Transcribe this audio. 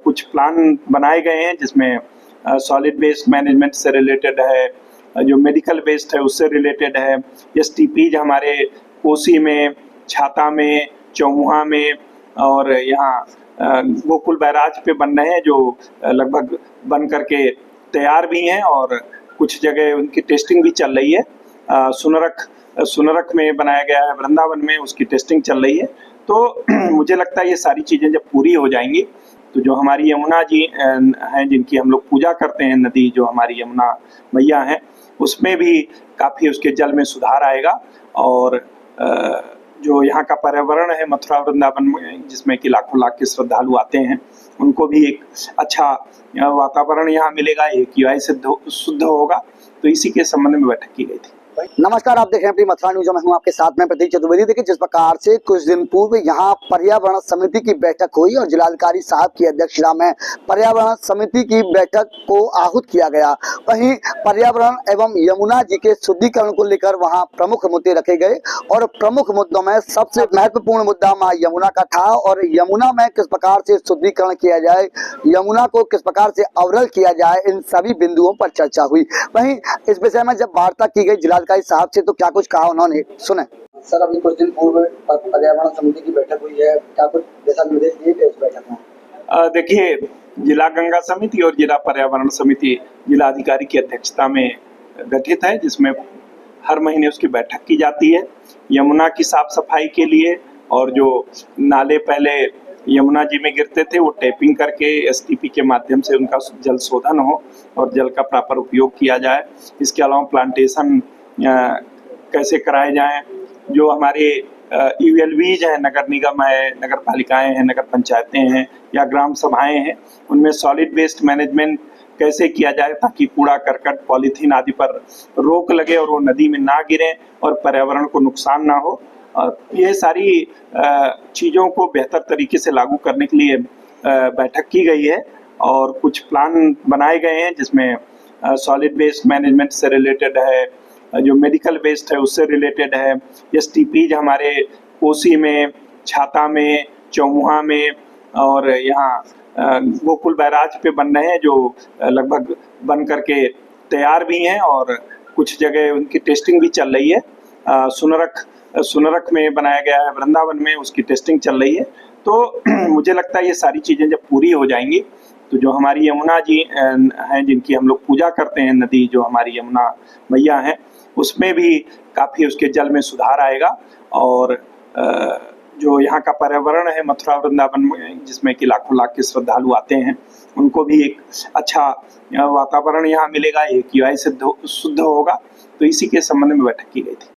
कुछ प्लान बनाए गए हैं जिसमें सॉलिड वेस्ट मैनेजमेंट से रिलेटेड है, जो मेडिकल वेस्ट है उससे रिलेटेड है, एसटीपीज हमारे कोसी में, छाता में, चौमुहा में और यहाँ गोकुल बैराज पे बन रहे हैं, जो लगभग बन करके तैयार भी हैं और कुछ जगह उनकी टेस्टिंग भी चल रही है। सुनरक में बनाया गया है, वृंदावन में उसकी टेस्टिंग चल रही है। तो मुझे लगता है ये सारी चीज़ें जब पूरी हो जाएंगी तो जो हमारी यमुना जी हैं, जिनकी हम लोग पूजा करते हैं, नदी जो हमारी यमुना मैया हैं, उसमें भी काफ़ी उसके जल में सुधार आएगा और जो यहाँ का पर्यावरण है मथुरा वृंदावन में, जिसमें कि लाखों लाख के श्रद्धालु आते हैं, उनको भी एक अच्छा वातावरण यहाँ मिलेगा, एक यूआई शुद्ध होगा। तो इसी के संबंध में बैठक की गई थी। नमस्कार, आप देख रहे हैं अपनी मथुरा न्यूज में हूं आपके साथ में प्रतीक चतुर्वेदी। देखिए, जिस प्रकार से कुछ दिन पूर्व यहाँ पर्यावरण समिति की बैठक हुई और जिलाधिकारी साहब की अध्यक्षता में पर्यावरण समिति की बैठक को आहूत किया गया, वहीं पर्यावरण एवं यमुना जी के शुद्धिकरण को लेकर वहां प्रमुख मुद्दे रखे गए और प्रमुख मुद्दों में सबसे महत्वपूर्ण मुद्दा माँ यमुना का था और यमुना में किस प्रकार से शुद्धिकरण किया जाए, यमुना को किस प्रकार से अवरल किया जाए, इन सभी बिंदुओं पर चर्चा हुई। वहीं इस विषय में जब वार्ता की गई जिलाधिकारी साहब से तो क्या कुछ कहा उन्होंने, सुने। सर, अभी कुछ दिन पूर्व पर्यावरण समिति की बैठक हुई है, क्या कुछ दिशा निर्देश दिए गए इस बैठक में? देखिए, जिला गंगा समिति और जिला पर्यावरण समिति जिलाधिकारी की अध्यक्षता में गठित है, जिसमें हर महीने उसकी बैठक की जाती है यमुना की साफ सफाई के लिए। और जो नाले पहले यमुना जी में गिरते थे वो टैपिंग करके एसटीपी के माध्यम से उनका जल शोधन हो और जल का प्रॉपर उपयोग किया जाए। इसके अलावा प्लांटेशन कैसे कराए जाएं, जो हमारे यूएलबीज हैं, नगर निगम है, नगर पालिकाएं हैं, नगर पंचायतें हैं या ग्राम सभाएं हैं, उनमें सॉलिड वेस्ट मैनेजमेंट कैसे किया जाए ताकि कूड़ा करकट पॉलीथीन आदि पर रोक लगे और वो नदी में ना गिरें और पर्यावरण को नुकसान ना हो। ये सारी चीज़ों को बेहतर तरीके से लागू करने के लिए बैठक की गई है और कुछ प्लान बनाए गए हैं जिसमें सॉलिड वेस्ट मैनेजमेंट से रिलेटेड है, जो मेडिकल वेस्ट है उससे रिलेटेड है, एसटीपीज हमारे कोसी में, छाता में, चौमुहा में और यहाँ गोकुल बैराज पे बन रहे हैं, जो लगभग बन करके तैयार भी हैं और कुछ जगह उनकी टेस्टिंग भी चल रही है। सुनरक में बनाया गया है, वृंदावन में उसकी टेस्टिंग चल रही है। तो मुझे लगता है ये सारी चीज़ें जब पूरी हो जाएंगी तो जो हमारी यमुना जी हैं, जिनकी हम लोग पूजा करते हैं, नदी जो हमारी यमुना मैया हैं, उसमें भी काफ़ी उसके जल में सुधार आएगा और जो यहाँ का पर्यावरण है मथुरा वृंदावन में, जिसमें कि लाखों लाख के श्रद्धालु आते हैं, उनको भी एक अच्छा वातावरण यहाँ मिलेगा, एक यूआई शुद्ध होगा। तो इसी के संबंध में बैठक की गई थी।